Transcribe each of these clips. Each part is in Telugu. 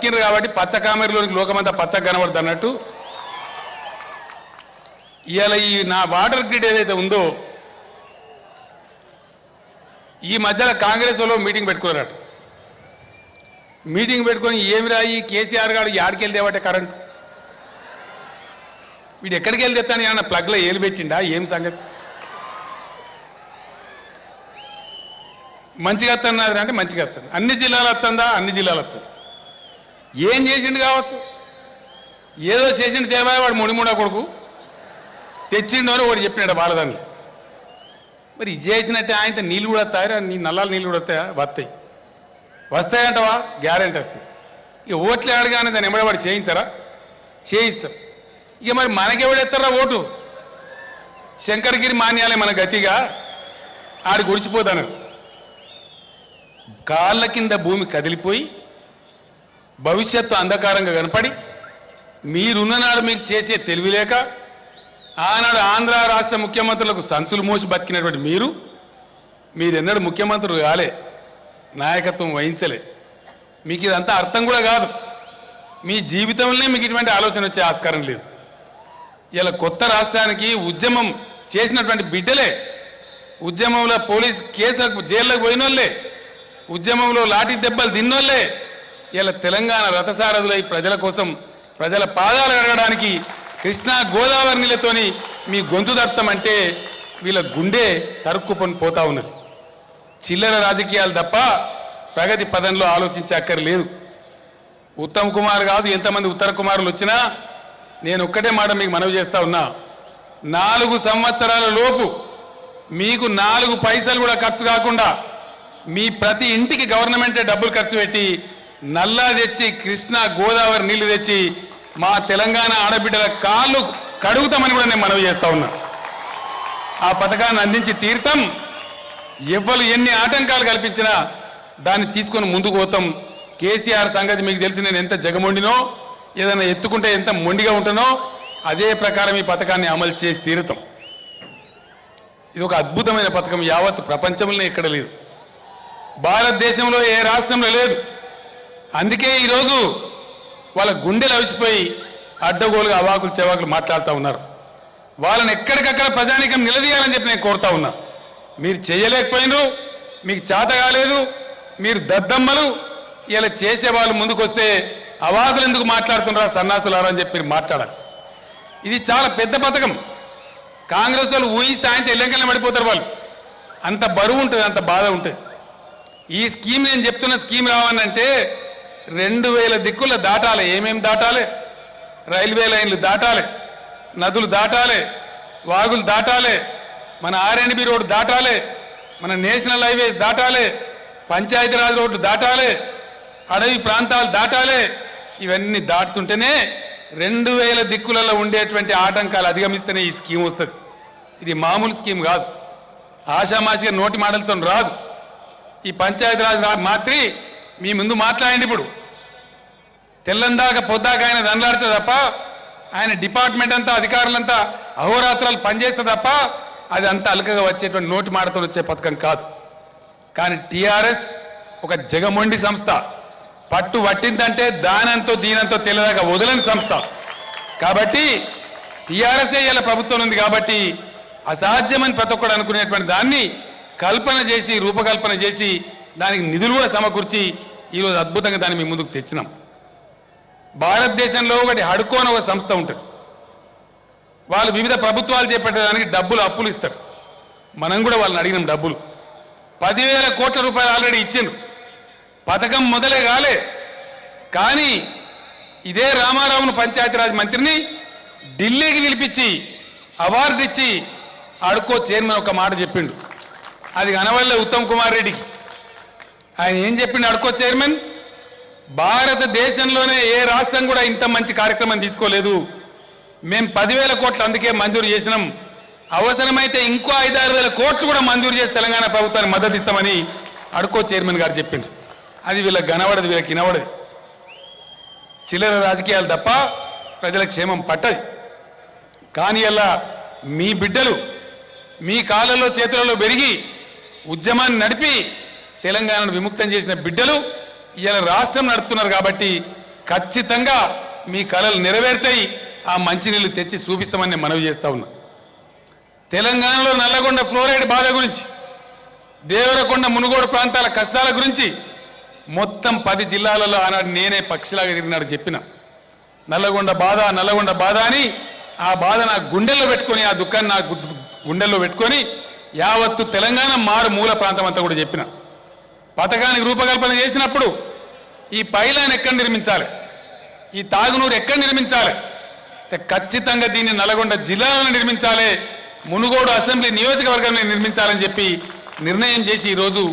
బతికిండ్రు కాబట్టి పచ్చ కామెరలోనికి లోకమంతా పచ్చ కనబడుతుంది అన్నట్టు ఇవాళ ఈ నా వాటర్ గ్రిడ్ ఏదైతే ఉందో ఈ మధ్యలో కాంగ్రెస్ వాళ్ళు మీటింగ్ పెట్టుకున్నారట. మీటింగ్ పెట్టుకొని ఏమి రాయి కేసీఆర్ గారు యాడికెళ్ళి తేవటే కరెంట్ వీడు ఎక్కడికి వెళ్ళి తెస్తాను ఏమన్నా ప్లగ్లో ఏలు పెట్టిండా ఏం సంగతి మంచిగా వస్తున్నది అంటే మంచిగా వస్తుంది అన్ని జిల్లాలు వస్తుందా అన్ని జిల్లాలు వస్తుంది ఏం చేసిండు కావచ్చు ఏదో చేసిండు తేవా వాడు ముడిముడా కొడుకు తెచ్చిండో వాడు చెప్పినాడు బాలదాన్ని మరి ఇది చేసినట్టే ఆయనతో నీళ్ళు కూడా వస్తాయా నీ నల్లాలు నీళ్ళు కూడా వస్తాయా వస్తాయంటవా గ్యారెంటీ వస్తాయి ఇక ఓట్లు అడగానే దాన్ని ఎంబడవాడు చేయించారా చేయిస్తారు ఇక మరి మనకెవడెత్తారా ఓటు శంకరగిరి మాన్యాలే మన గతిగా ఆడి గుడిచిపోతాను కాళ్ళ కింద భూమి కదిలిపోయి భవిష్యత్తు అంధకారంగా కనపడి మీరున్ననాడు మీకు చేసే తెలివిలేక ఆనాడు ఆంధ్ర రాష్ట్ర ముఖ్యమంత్రులకు సంచులు మోసి బతికినటువంటి మీరెన్నడూ ముఖ్యమంత్రులు కాలే నాయకత్వం వహించలే మీకు ఇదంతా అర్థం కూడా కాదు మీ జీవితంలోనే మీకు ఇటువంటి ఆలోచన వచ్చే ఆస్కారం లేదు ఇలా కొత్త రాష్ట్రానికి ఉద్యమం చేసినటువంటి బిడ్డలే ఉద్యమంలో పోలీస్ కేసులకు జైల్లోకి పోయినోళ్ళే ఉద్యమంలో లాఠీ దెబ్బలు తిన్నోళ్ళే ఇలా తెలంగాణ రథసారథులై ప్రజల కోసం ప్రజల పాదాలు కడగడానికి కృష్ణా గోదావరి నీళ్లతోని మీ గొంతు దత్తమంటే వీళ్ళ గుండె తరుక్కుకొని పోతా ఉన్నది చిల్లర రాజకీయాలు తప్ప ప్రగతి పదంలో ఆలోచించక్కర్లేదు ఉత్తమ్ కుమార్ కాదు ఎంతమంది ఉత్తర కుమారులు వచ్చినా నేను ఒక్కటే మాట మీకు మనవి చేస్తా ఉన్నా 4 సంవత్సరాల లోపు మీకు 4 పైసలు కూడా ఖర్చు కాకుండా మీ ప్రతి ఇంటికి గవర్నమెంటే డబ్బులు ఖర్చు పెట్టి నల్లా తెచ్చి కృష్ణా గోదావరి నీళ్లు తెచ్చి మా తెలంగాణ ఆడబిడ్డల కాళ్ళు కడుగుతామని కూడా నేను మనవి చేస్తా ఉన్నా ఆ పథకాన్ని అందించి తీర్థం ఎవ్వరు ఎన్ని ఆటంకాలు కల్పించినా దాన్ని తీసుకొని ముందుకు పోతాం కేసీఆర్ సంగతి మీకు తెలిసి నేను ఎంత జగమొండినో ఏదైనా ఎత్తుకుంటే ఎంత మొండిగా ఉంటానో అదే ప్రకారం ఈ పథకాన్ని అమలు చేసి తీరుతాం ఇది ఒక అద్భుతమైన పథకం యావత్ ప్రపంచంలోనే ఎక్కడ లేదు భారతదేశంలో ఏ రాష్ట్రంలో లేదు అందుకే ఈరోజు వాళ్ళ గుండెలు అవిసిపోయి అడ్డగోలుగా అవాకులు చెవాకులు మాట్లాడుతూ ఉన్నారు వాళ్ళని ఎక్కడికక్కడ ప్రజానీకం నిలదీయాలని చెప్పి నేను కోరుతా ఉన్నా మీరు చేయలేకపోయినరు మీకు చేత కాలేదు మీరు దద్దమ్మలు ఇలా చేసేవాళ్ళు ముందుకొస్తే అవాకులు ఎందుకు మాట్లాడుతున్నారా సన్నాసులారా అని చెప్పి మీరు మాట్లాడాలి ఇది చాలా పెద్ద పథకం కాంగ్రెస్ వాళ్ళు ఊహిస్తే ఆయన ఎల్లంకెళ్ళ పడిపోతారు వాళ్ళు అంత బరువు ఉంటుంది అంత బాధ ఉంటుంది ఈ స్కీమ్ నేను చెప్తున్న స్కీమ్ రావాలంటే 2000 దిక్కుల దాటాలి ఏమేం దాటాలి రైల్వే లైన్లు దాటాలి నదులు దాటాలి వాగులు దాటాలి మన ఆర్ఎండ్బి రోడ్డు దాటాలి మన నేషనల్ హైవేస్ దాటాలి పంచాయతీరాజ్ రోడ్డు దాటాలి అడవి ప్రాంతాలు దాటాలి ఇవన్నీ దాటుతుంటేనే 2000 దిక్కులలో ఉండేటువంటి ఆటంకాలు అధిగమిస్తేనే ఈ స్కీమ్ వస్తుంది ఇది మామూలు స్కీమ్ కాదు ఆషామాషిగా నోటి మాటలతో రాదు ఈ పంచాయతీరాజ్ మాత్రి మీ ముందు మాట్లాడండి ఇప్పుడు తెల్లందాక పొద్దాక ఆయన దండలాడితే తప్ప ఆయన డిపార్ట్మెంట్ అంతా అధికారులంతా అహోరాత్రాలు పనిచేస్తే తప్ప అది అంత అలకగా వచ్చేటువంటి నోటి మాటతో వచ్చే పథకం కాదు కానీ టీఆర్ఎస్ ఒక జగమొండి సంస్థ పట్టు పట్టిందంటే దానంతో దీనంతో తెలియదాకా వదలని సంస్థ కాబట్టి టీఆర్ఎస్ఏ ఇలా ప్రభుత్వం ఉంది కాబట్టి అసాధ్యమని ప్రతి ఒక్కడు అనుకునేటువంటి దాన్ని కల్పన చేసి రూపకల్పన చేసి దానికి నిధులు కూడా సమకూర్చి ఈరోజు అద్భుతంగా దాన్ని మీ ముందుకు తెచ్చినాం భారతదేశంలో ఒకటి హడ్కో అని ఒక సంస్థ ఉంటుంది వాళ్ళు వివిధ ప్రభుత్వాలు చేపట్టడానికి డబ్బులు అప్పులు ఇస్తారు మనం కూడా వాళ్ళని అడిగినాం డబ్బులు 10,000 కోట్ల రూపాయలు ఆల్రెడీ ఇచ్చిండ్రు పథకం మొదలే కాలే కానీ ఇదే రామారావును పంచాయతీరాజ్ మంత్రిని ఢిల్లీకి పిలిపించి అవార్డు ఇచ్చి హడ్కో చైర్మన్ ఒక మాట చెప్పిండు అది కనవల్లే ఉత్తమ్ కుమార్ రెడ్డికి ఆయన ఏం చెప్పిండు హడ్కో చైర్మన్ భారతదేశంలోనే ఏ రాష్ట్రం కూడా ఇంత మంచి కార్యక్రమం తీసుకోలేదు మేము 10,000 కోట్లు అందుకే మంజూరు చేసినాం అవసరమైతే ఇంకో 5-6 వేల కోట్లు కూడా మంజూరు చేసి తెలంగాణ ప్రభుత్వానికి మద్దతు ఇస్తామని హడ్కో చైర్మన్ గారు చెప్పిండ్రు అది వీళ్ళకి కనబడదు వీళ్ళకి వినబడదు చిల్లర రాజకీయాలు తప్ప ప్రజల క్షేమం పట్టదు కానీ అలా మీ బిడ్డలు మీ కాళ్ళలో చేతులలో పెరిగి ఉద్యమాన్ని నడిపి తెలంగాణను విముక్తం చేసిన బిడ్డలు ఇలా రాష్ట్రం నడుపుతున్నారు కాబట్టి ఖచ్చితంగా మీ కలలు నెరవేరుతాయి. ఆ మంచినీళ్లు తెచ్చి చూపిస్తామని నేను మనవి చేస్తా ఉన్నా. తెలంగాణలో నల్లగొండ ఫ్లోరైడ్ బాధ గురించి, దేవరకొండ మునుగోడు ప్రాంతాల కష్టాల గురించి మొత్తం 10 జిల్లాలలో ఆనాడు నేనే పక్షిలాగా తిరిగినాడు చెప్పిన. నల్లగొండ బాధ అని ఆ బాధ నా గుండెల్లో పెట్టుకొని, ఆ దుఃఖాన్ని నా గుండెల్లో పెట్టుకొని యావత్తు తెలంగాణ మూల ప్రాంతం అంతా కూడా చెప్పిన. పథకానికి రూపకల్పన చేసినప్పుడు ఈ పైలాన్ ఎక్కడ నిర్మించాలి, ఈ తాగునూరు ఎక్కడ నిర్మించాలి, ఖచ్చితంగా దీన్ని నల్గొండ జిల్లాలో నిర్మించాలి, మునుగోడు అసెంబ్లీ నియోజకవర్గంలో నిర్మించాలని చెప్పి నిర్ణయం చేసి ఈరోజు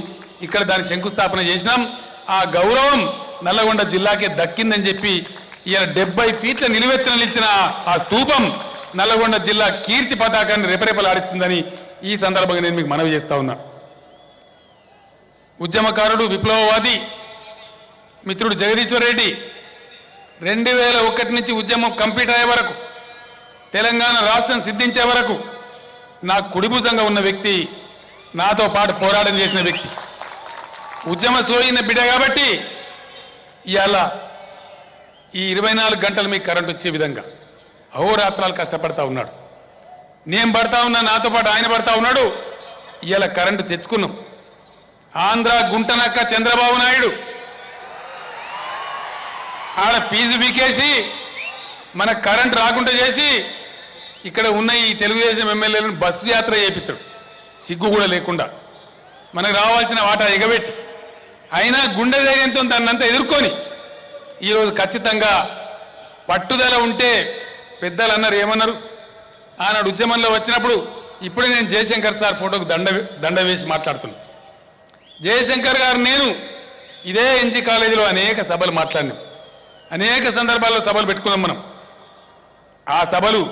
ఇక్కడ దాని శంకుస్థాపన చేసినాం. ఆ గౌరవం నల్లగొండ జిల్లాకే దక్కిందని చెప్పి ఇలా 70 ఫీట్ల నిలువెత్తున నిలిచిన ఆ స్తూపం నల్లగొండ జిల్లా కీర్తి పతాకాన్ని రెపరెపలాడిస్తుందని ఈ సందర్భంగా నేను మీకు మనవి చేస్తా ఉన్నా. ఉద్యమకారుడు, విప్లవవాది మిత్రుడు జగదీశ్వర్ రెడ్డి 2001 నుంచి ఉద్యమం కంప్లీట్ అయ్యే వరకు, తెలంగాణ రాష్ట్రం సిద్ధించే వరకు నా కుడిభుజంగా ఉన్న వ్యక్తి, నాతో పాటు పోరాటం చేసిన వ్యక్తి, ఉద్యమ సోయిన బిడ్డ కాబట్టి ఇవాళ ఈ 24 గంటలు మీకు కరెంట్ వచ్చే విధంగా అహోరాత్రాలు కష్టపడతా ఉన్నాడు. నేను పడతా ఉన్నా, నాతో పాటు ఆయన పడతా ఉన్నాడు. ఇవాళ కరెంటు తెచ్చుకున్నాం. ఆంధ్ర గుంటనక్క చంద్రబాబు నాయుడు ఆడ ఫీజు బీకేసి మన కరెంట్ రాకుండా చేసి ఇక్కడ ఉన్న ఈ తెలుగుదేశం ఎమ్మెల్యేలను బస్సు యాత్ర చేపిస్తాడు, సిగ్గు కూడా లేకుండా మనకు రావాల్సిన వాటా ఎగబెట్టి. అయినా గుండె ధైర్యంతో దాన్నంతా ఎదుర్కొని ఈరోజు ఖచ్చితంగా పట్టుదల ఉంటే పెద్దలు అన్నారు, ఏమన్నారు ఆనాడు ఉద్యమంలో వచ్చినప్పుడు. ఇప్పుడే నేను జయశంకర్ సార్ ఫోటోకు దండ వేసి మాట్లాడుతున్నా. జయశంకర్ గారు నేను ఇదే ఎన్జీ కాలేజీలో అనేక సభలు మాట్లాడినాం, అనేక సందర్భాల్లో సభలు పెట్టుకున్నాం మనం. ఆ సభలు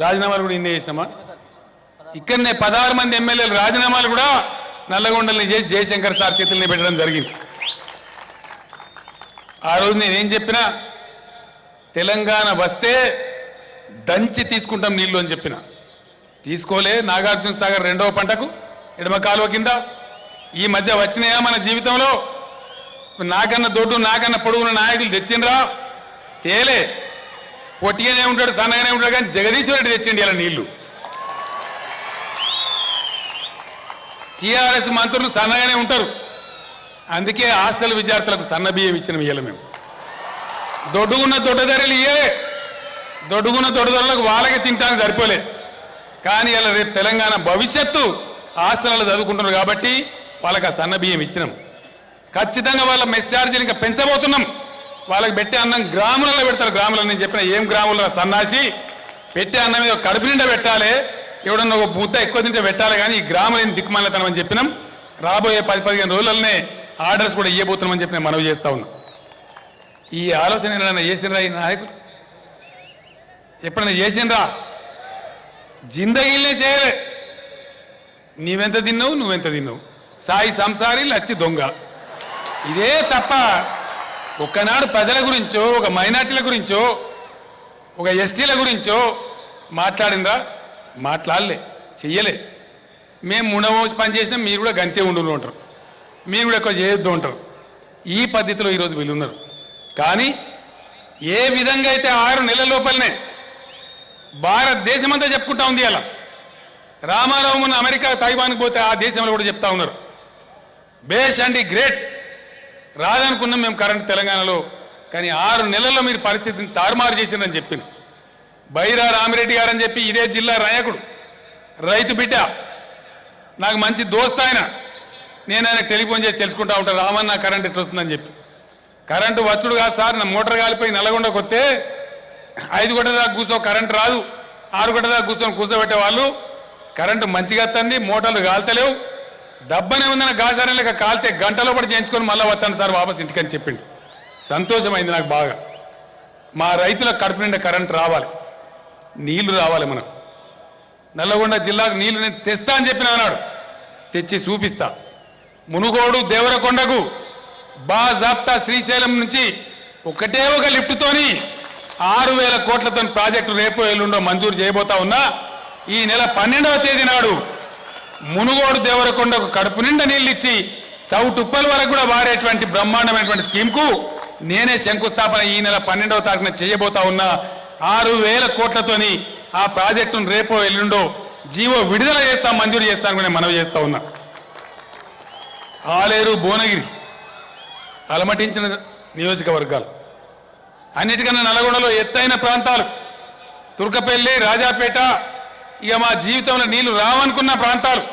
రాజీనామాలు కూడా ఇన్నే చేసినామా? ఇక్కడనే 16 మంది ఎమ్మెల్యేలు రాజీనామాలు కూడా నల్లగొండల్ని చేసి జయశంకర్ సార్ చేతుల్ని పెట్టడం జరిగింది. ఆ రోజు నేనేం చెప్పినా, తెలంగాణ వస్తే దంచి తీసుకుంటాం నీళ్లు అని చెప్పిన. తీసుకోలే. నాగార్జున సాగర్ 2వ పంటకు ఎడమ కాలువ కింద ఈ మధ్య వచ్చినాయా మన జీవితంలో? నాకన్నా దొడ్డు, నాకన్నా పొడుగున నాయకులు తెచ్చిండ్రా? తేలే. పొట్టిగానే ఉంటాడు, సన్నగానే ఉంటాడు, కానీ జగదీశ్వర్ రెడ్డి తెచ్చిండి ఇలా నీళ్లు. టీఆర్ఎస్ మంత్రులు సన్నగానే ఉంటారు, అందుకే హాస్టల్ విద్యార్థులకు సన్న బియ్యం ఇచ్చిన ఇయ్యాల మేము. దొడ్డుగున్న దొడ్డధరలు ఇయ్యే, దొడ్డుగున్న దొడ్డధరలకు వాళ్ళకి తింటానికి సరిపోలే. కానీ ఇలా రేపు తెలంగాణ భవిష్యత్తు హాస్టల్లో చదువుకుంటున్నారు కాబట్టి వాళ్ళకి ఆ సన్న బియ్యం ఇచ్చినాం. ఖచ్చితంగా వాళ్ళ మెస్ ఛార్జీలు ఇంకా పెంచబోతున్నాం. వాళ్ళకి పెట్టే అన్నం గ్రాములలో పెడతారు. గ్రాములలో నేను చెప్పిన ఏం గ్రాములలో సన్నాసి పెట్టే అన్నం మీద కడుపు నిండా పెట్టాలి, ఎవడన్నా ఒక ముద్ద ఎక్కువ తింటే పెట్టాలి, కానీ ఈ గ్రాములు దిక్కుమాలతనమని చెప్పినాం. రాబోయే 10-15 రోజులనే ఆర్డర్స్ కూడా ఇవ్వబోతున్నామని చెప్పి నేను మనవి చేస్తా ఉన్నా. ఈ ఆలోచన ఏమైనా చేసినరా ఈ నాయకులు? ఎప్పుడైనా చేసినరా? జిందగీలనే చేయలే. నీవెంత తిన్నావు, నువ్వెంత తిన్నావు, సాయి సంసారి లచ్చి దొంగ, ఇదే తప్ప ఒక్కనాడు ప్రజల గురించో, ఒక మైనార్టీల గురించో, ఒక ఎస్టీల గురించో మాట్లాడిందా? మాట్లాడలే, చెయ్యలే. మేము ముండవోసి పని చేసినా మీరు కూడా గంతే ఉండు ఉంటారు, మీరు కూడా ఎక్కువ చేయొద్దు ఉంటారు. ఈ పద్ధతిలో ఈరోజు వీళ్ళు ఉన్నారు. కానీ ఏ విధంగా అయితే 6 నెలల లోపలనే భారతదేశమంతా చెప్పుకుంటా ఉంది. అలా రామారావు మొన్న అమెరికా తైవాన్కి పోతే ఆ దేశంలో కూడా చెప్తా ఉన్నారు, బేష్ అండి, గ్రేట్, రాదనుకున్నాం మేము కరెంట్ తెలంగాణలో, కానీ 6 నెలల్లో మీరు పరిస్థితిని తారుమారు చేసిందని చెప్పింది. బైరా రామిరెడ్డి గారు అని చెప్పి ఇదే జిల్లా నాయకుడు, రైతు బిడ్డ, నాకు మంచి దోస్త్ ఆయన. నేను ఆయనకు టెలిఫోన్ చేసి తెలుసుకుంటా ఉంటాను, రామన్న నా కరెంట్ ఎట్లా వస్తుందని చెప్పి. కరెంటు వచ్చుడు కాదు సార్, నా మోటార్ కాలిపోయి నల్లగొండకు వస్తే 5 గంటల దాకా కూర్చో, కరెంట్ రాదు, 6 గంటల దాకా కూర్చోబెట్టే వాళ్ళు. కరెంటు మంచిగా వస్తుంది, మోటార్లు కాల్తలేవు, దబ్బనే ఉందన్న గాసారం లేక కాల్తే గంటలో పడి చేయించుకొని మళ్ళీ వస్తాను సార్ వాపస్ ఇంటికని చెప్పిండు. సంతోషమైంది నాకు బాగా. మా రైతులకు కడుపు నిండా కరెంట్ రావాలి, నీళ్లు రావాలి. మనం నల్లగొండ జిల్లాకు నీళ్లు నేను తెస్తా అని చెప్పిన అన్నాడు, తెచ్చి చూపిస్తా. మునుగోడు దేవరకొండకు బాజాప్తా శ్రీశైలం నుంచి ఒకటే ఒక లిఫ్ట్తోని 6,000 కోట్లతో ప్రాజెక్టు రేపు ఎల్లుండో మంజూరు చేయబోతా ఉన్నా. ఈ నెల 12వ తేదీ నాడు మునుగోడు దేవరకొండకు కడుపు నిండా నీళ్ళు ఇచ్చి చౌటుప్పల వరకు కూడా వాడేటువంటి బ్రహ్మాండమైనటువంటి స్కీమ్కు నేనే శంకుస్థాపన ఈ నెల 12వ తారీఖున చేయబోతా ఉన్నా. 6,000 కోట్లతోని ఆ ప్రాజెక్టును రేపో ఎల్లుండో జీవో విడుదల చేస్తాం, మంజూరు చేస్తాను నేను మనవి చేస్తా ఉన్నా. ఆలేరు, భువనగిరి అలమటించిన నియోజకవర్గాలు, అన్నిటికన్నా నల్గొండలో ఎత్తైన ప్రాంతాలు, తుర్కపల్లి, రాజాపేట, ఇక మా జీవితంలో నీళ్లు రావనుకున్న ప్రాంతాలు.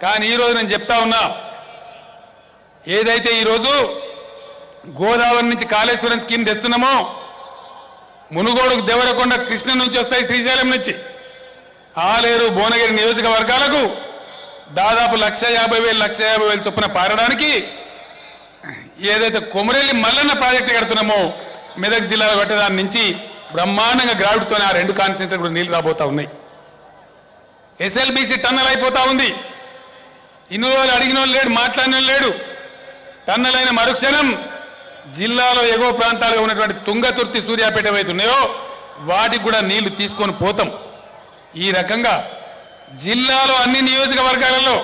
కానీ ఈరోజు నేను చెప్తా ఉన్నా, ఏదైతే ఈరోజు గోదావరి నుంచి కాళేశ్వరం స్కీమ్ తెస్తున్నామో, మునుగోడు, దేవరకొండ, కృష్ణ నుంచి వస్తాయి, శ్రీశైలం నుంచి ఆలేరు, భువనగిరి నియోజకవర్గాలకు దాదాపు 1,50,000 1,50,000 చొప్పున పారడానికి ఏదైతే కొమరెల్లి మల్లన్న ప్రాజెక్టు కడుతున్నామో మెదక్ జిల్లాలో కట్టేదాని నుంచి బ్రహ్మాండంగా గ్రావిడ్తోనే ఆ 2 కాన్స్టిట్యూన్సీలు కూడా నీళ్లు రాబోతా ఉన్నాయి. ఎస్ఎల్బీసీ టన్నల్ అయిపోతా ఉంది. ఇన్ని రోజులు అడిగిన వాళ్ళు లేడు, మాట్లాడిన వాళ్ళు లేడు. టన్నల్ అయిన మరుక్షణం జిల్లాలో ఎగువ ప్రాంతాలుగా ఉన్నటువంటి తుంగతుర్తి, సూర్యాపేట ఏవైతున్నాయో వాటికి కూడా నీళ్లు తీసుకొని పోతాం. ఈ రకంగా జిల్లాలో అన్ని నియోజకవర్గాలలో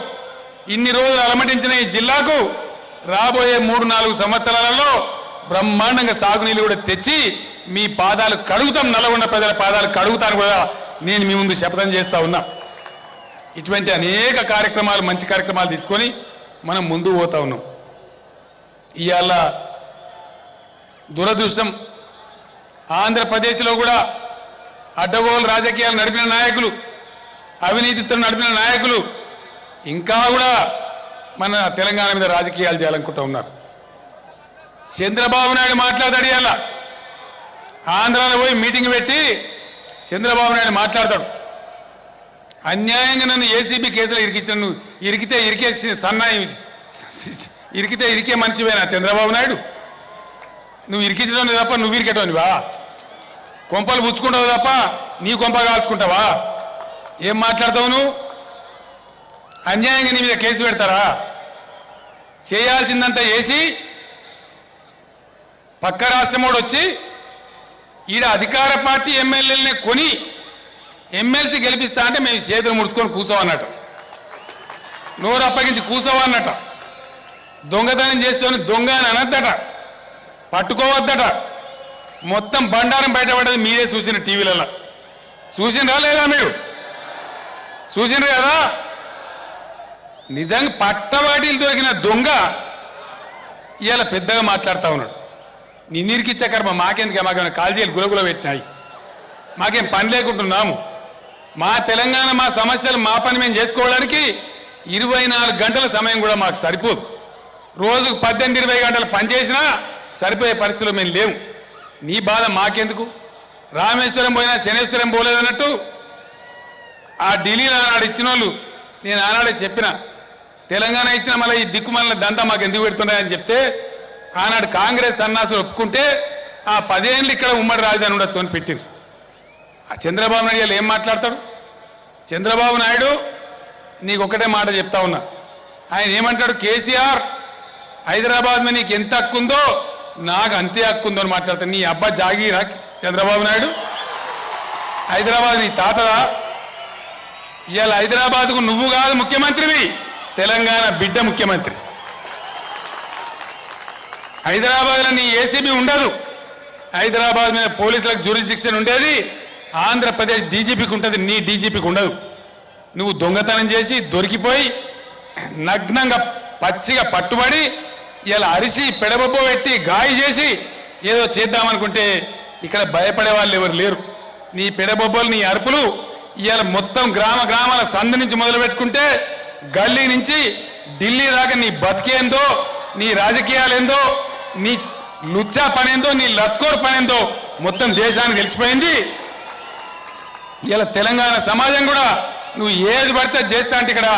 ఇన్ని రోజులు అలమటించిన ఈ జిల్లాకు రాబోయే 3-4 సంవత్సరాలలో బ్రహ్మాండంగా సాగునీళ్లు కూడా తెచ్చి మీ పాదాలు కడుగుతాం, నల్గొండ ప్రజల పాదాలు కడుగుతాను కూడా నేను మీ ముందు శపథం చేస్తా ఉన్నా. ఇటువంటి అనేక కార్యక్రమాలు, మంచి కార్యక్రమాలు తీసుకొని మనం ముందు పోతా ఉన్నాం. ఇవాళ దురదృష్టం, ఆంధ్రప్రదేశ్లో కూడా అడ్డగోలు రాజకీయాలు నడిపిన నాయకులు, అవినీతితో నడిపిన నాయకులు ఇంకా కూడా మన తెలంగాణ మీద రాజకీయాలు చేయాలనుకుంటూ ఉన్నారు. చంద్రబాబు నాయుడు మాట్లాడతాడు. ఇవాళ ఆంధ్రాలో పోయి మీటింగ్ పెట్టి చంద్రబాబు నాయుడు మాట్లాడతాడు. అన్యాయంగా నన్ను ఏసీబీ కేసులో ఇరికించిన, నువ్వు ఇరికితే ఇరికేసి సన్నాయి, ఇరికితే ఇరికే మనిషివేనా చంద్రబాబు నాయుడు? నువ్వు ఇరికించడం తప్ప నువ్వు ఇరికేటోనివా? కొంపలు పుచ్చుకుంటావు తప్ప నీ కొంప కాల్చుకుంటావా? ఏం మాట్లాడతావు నువ్వు? అన్యాయంగా నీ మీద కేసు పెడతారా? చేయాల్సిందంతా చేసి పక్క రాష్ట్రమోడు వచ్చి ఈడ అధికార పార్టీ ఎమ్మెల్యేలనే కొని ఎమ్మెల్సీ గెలిపిస్తా అంటే మేము చేతులు ముడుచుకొని కూర్చోవన్నట, నోరు అప్పగించి కూర్చోవన్నట. దొంగతనం చేస్తేనే దొంగ అని అనద్దట, పట్టుకోవద్దట. మొత్తం బండారం బయటపడ్డది మీరే చూసిన టీవీలలో. చూసినరా లేదా? మీరు చూసినారు కదా. నిజంగా పట్టవాటిలు దొరికిన దొంగ ఇవాళ పెద్దగా మాట్లాడుతూ ఉన్నాడు. నిన్నిరికిచ్చే కర్మ మాకెందుకు? మాకేమైనా కాల్జీలు గులగుల పెట్టినాయి? మాకేం పని లేకుంటున్నాము? మా తెలంగాణ, మా సమస్యలు, మా పని మేము చేసుకోవడానికి 24 గంటల సమయం కూడా మాకు సరిపోదు. రోజుకు 18-20 గంటలు పనిచేసినా సరిపోయే పరిస్థితుల్లో మేము లేవు. నీ బాధ మాకెందుకు? రామేశ్వరం పోయినా శనేశ్వరం పోలేదన్నట్టు ఆ ఢిల్లీలో ఆనాడు ఇచ్చిన వాళ్ళు, నేను ఆనాడే చెప్పిన, తెలంగాణ ఇచ్చిన మళ్ళీ ఈ దిక్కుమల్ల దంతా మాకు ఎందుకు పెడుతున్నాయని చెప్తే ఆనాడు కాంగ్రెస్ సన్నాసులు ఒప్పుకుంటే ఆ 10 ఏళ్ళు ఇక్కడ ఉమ్మడి రాజధాని ఉండొచ్చు అని పెట్టింది. ఆ చంద్రబాబు నాయుడు ఏం మాట్లాడతాడు? చంద్రబాబు నాయుడు నీకు ఒకటే మాట చెప్తా ఉన్నా, ఆయన ఏమంటాడు? కేసీఆర్ హైదరాబాద్ మీద నీకు ఎంత హక్కు ఉందో నాకు అంతే హక్కు ఉందో అని మాట్లాడతాడు. నీ అబ్బా జాగీరా చంద్రబాబు నాయుడు? హైదరాబాద్ నీ తాతదా? ఇవాళ హైదరాబాద్కు నువ్వు కాదు ముఖ్యమంత్రివి, తెలంగాణ బిడ్డ ముఖ్యమంత్రి. హైదరాబాద్లో నీ ఏసీబీ ఉండదు, హైదరాబాద్ మీద పోలీసులకు జ్యూరిస్డిక్షన్ ఉండేది ఆంధ్రప్రదేశ్ డీజీపీకి ఉంటుంది, నీ డీజీపీకి ఉండదు. నువ్వు దొంగతనం చేసి దొరికిపోయి నగ్నంగా పచ్చిగా పట్టుబడి ఇలా అరిసి పెడబొబ్బ పెట్టి గాయ చేసి ఏదో చేద్దామనుకుంటే ఇక్కడ భయపడే వాళ్ళు ఎవరు లేరు. నీ పెడబొబ్బలు, నీ అరుపులు ఇవాళ మొత్తం గ్రామాల సందు నుంచి మొదలు పెట్టుకుంటే గల్లీ నుంచి ఢిల్లీ దాకా నీ బతికేందో, నీ రాజకీయాలేందో, నీ లుచ్చా పనేందో, నీ లత్కోర్ పనేందో మొత్తం దేశానికి తెలిసిపోయింది. ఇలా తెలంగాణ సమాజం కూడా నువ్వు ఏది పడితే చేస్తా అంటే ఇక్కడ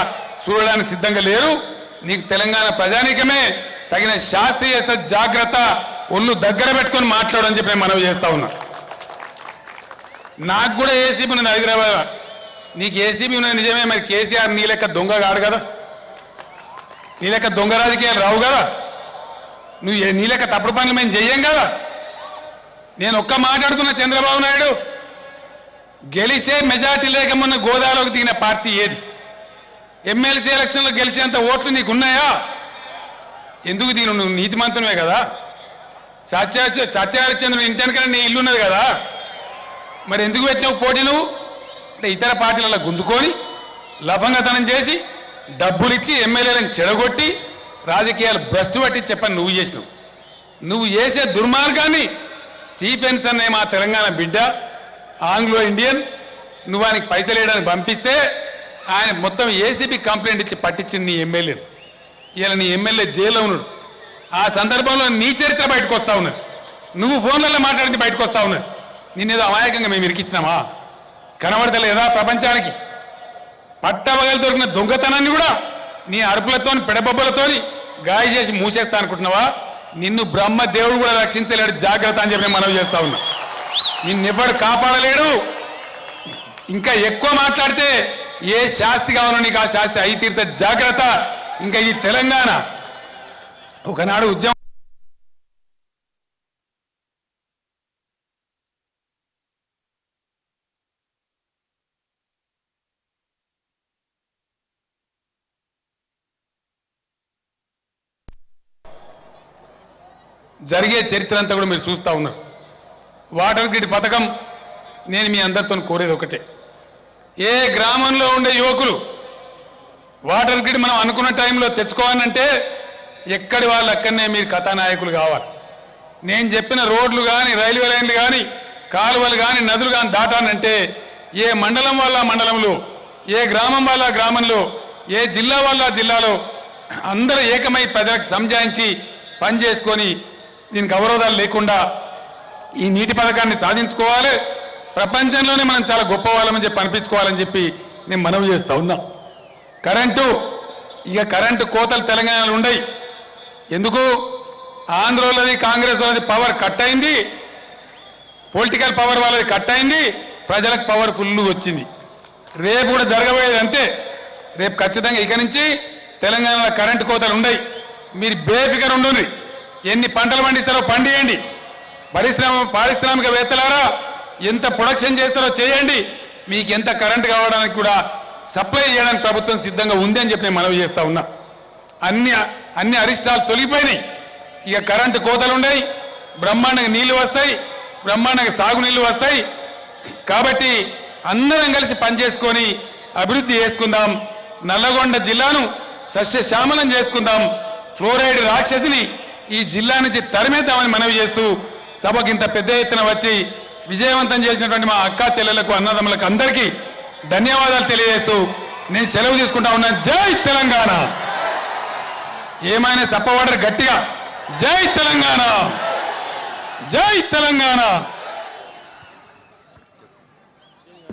చూడడానికి సిద్ధంగా లేరు. నీకు తెలంగాణ ప్రజానీకమే తగిన శాస్త్రీయ జాగ్రత్త, ఒళ్ళు దగ్గర పెట్టుకొని మాట్లాడని చెప్పి మనవి చేస్తా ఉన్నా. నాకు కూడా ఏసీబీ ఉన్నది హైదరాబాద్. నీకు ఏసీబీ ఉన్నది నిజమే, మరి కేసీఆర్ నీ లెక్క దొంగ కాడు కదా, నీ లెక్క దొంగ రాజకీయాలు రావు కదా, నువ్వు నీ లెక్క తప్పుడు పనులు మేము చెయ్యం కదా. నేను ఒక్క మాట్లాడుతున్న చంద్రబాబు నాయుడు గెలిచే మెజార్టీ లేక మొన్న గోదావరిలోకి దిగిన పార్టీ ఏది? ఎమ్మెల్సీ ఎలక్షన్లో గెలిచేంత ఓట్లు నీకున్నాయా? ఎందుకు దిగిన? నువ్వు నీతిమంతునివే కదా. సత్యహరిచంద్రుని ఇంటి వెనకాల నీ ఇల్లు ఉన్నది కదా, మరి ఎందుకు పెట్టినావు పోటీ నువ్వు? అంటే ఇతర పార్టీలలో గుంజుకొని లభంగతనం చేసి డబ్బులు ఇచ్చి ఎమ్మెల్యేలను చెడగొట్టి రాజకీయాలు భ్రష్టు పట్టి చెప్పని నువ్వు చేసినావు. నువ్వు చేసే దుర్మార్గాన్ని స్టీఫెన్స్ అనే మా తెలంగాణ బిడ్డ ఆంగ్లో ఇండియన్ నువ్వు ఆయనకి పైసలు వేయడానికి పంపిస్తే ఆయన మొత్తం ఏసీబీ కంప్లైంట్ ఇచ్చి పట్టించింది నీ ఎమ్మెల్యేను. ఇలా నీ ఎమ్మెల్యే జైల్లో ఉన్నాడు. ఆ సందర్భంలో నీ చరిత్ర బయటకు వస్తా ఉన్నది, నువ్వు ఫోన్లలో మాట్లాడింది బయటకు వస్తా ఉన్నది. నిన్నేదో అమాయకంగా మేము ఇరికిచ్చినామా? కనబడతలేదా ప్రపంచానికి? పట్టబగలు దొరికిన దొంగతనాన్ని కూడా నీ అరుపులతోని పెడబొబ్బలతోని గాయ చేసి మూసేస్తా అనుకుంటున్నావా? నిన్ను బ్రహ్మ దేవుడు కూడా రక్షించలేడు, జాగ్రత్త అని చెప్పి నేను మనవి చేస్తా ఉన్నా. నిన్నెవ్వడు కాపాడలేడు. ఇంకా ఎక్కువ మాట్లాడితే ఏ శాస్తి కావాలో నీకు ఆ శాస్తి అయి తీరితే జాగ్రత్త. ఇంకా ఈ తెలంగాణ ఒకనాడు ఉద్యమం జరిగే చరిత్ర అంతా కూడా మీరు చూస్తూ ఉన్నారు. వాటర్ గ్రిడ్ పథకం నేను మీ అందరితో కోరేది ఒకటే, ఏ గ్రామంలో ఉండే యువకులు వాటర్ గ్రిడ్ మనం అనుకున్న టైంలో తెచ్చుకోవాలంటే ఎక్కడి వాళ్ళు అక్కడనే మీరు కథానాయకులు కావాలి. నేను చెప్పిన రోడ్లు కానీ రైల్వే లైన్లు కానీ కాలువలు కానీ నదులు కానీ దాటానంటే ఏ మండలం వాళ్ళ మండలంలో, ఏ గ్రామం వాళ్ళ గ్రామంలో, ఏ జిల్లా వాళ్ళ జిల్లాలో అందరూ ఏకమై ప్రజలకు సంజాయించి పనిచేసుకొని దీనికి అవరోధాలు లేకుండా ఈ నీటి పథకాన్ని సాధించుకోవాలి. ప్రపంచంలోనే మనం చాలా గొప్ప వాళ్ళమని చెప్పి అనిపించుకోవాలని చెప్పి నేను మనవి చేస్తా ఉన్నా. కరెంటు కోతలు తెలంగాణలో ఉండయి. ఎందుకు? ఆంధ్రలోది కాంగ్రెస్ వాళ్ళది పవర్ కట్ అయింది, పొలిటికల్ పవర్ వాళ్ళది కట్ అయింది, ప్రజలకు పవర్ ఫుల్ వచ్చింది. రేపు కూడా జరగబోయేది అంతే. రేపు ఖచ్చితంగా ఇక నుంచి తెలంగాణలో కరెంటు కోతలు ఉండయి. మీరు బేఫికర్ ఉండండి. ఎన్ని పంటలు పండిస్తారో పండియండి. పారిశ్రామికవేత్తలారా ఎంత ప్రొడక్షన్ చేస్తారో చేయండి. మీకు ఎంత కరెంటు కావడానికి కూడా సప్లై చేయడానికి ప్రభుత్వం సిద్ధంగా ఉంది అని చెప్పి నేను మనవి చేస్తా ఉన్నా. అన్ని అరిష్టాలు తొలిగిపోయినాయి. ఇక కరెంటు కోతలు ఉన్నాయి, బ్రహ్మాండంగా నీళ్లు వస్తాయి, బ్రహ్మాండంగా సాగునీళ్లు వస్తాయి. కాబట్టి అందరం కలిసి పనిచేసుకొని అభివృద్ధి చేసుకుందాం. నల్లగొండ జిల్లాను సస్యశ్యామలం చేసుకుందాం. ఫ్లోరైడ్ రాక్షసిని ఈ జిల్లా నుంచి తరిమేద్దామని మనవి చేస్తూ సభకు ఇంత పెద్ద ఎత్తున వచ్చి విజయవంతం చేసినటువంటి మా అక్కా చెల్లెలకు అన్నదమ్ములకు అందరికీ ధన్యవాదాలు తెలియజేస్తూ నేను సెలవు తీసుకుంటా ఉన్నాను. జై తెలంగాణ. ఏమైనా సప్పవాడరు గట్టిగా జై తెలంగాణ, జై తెలంగాణ.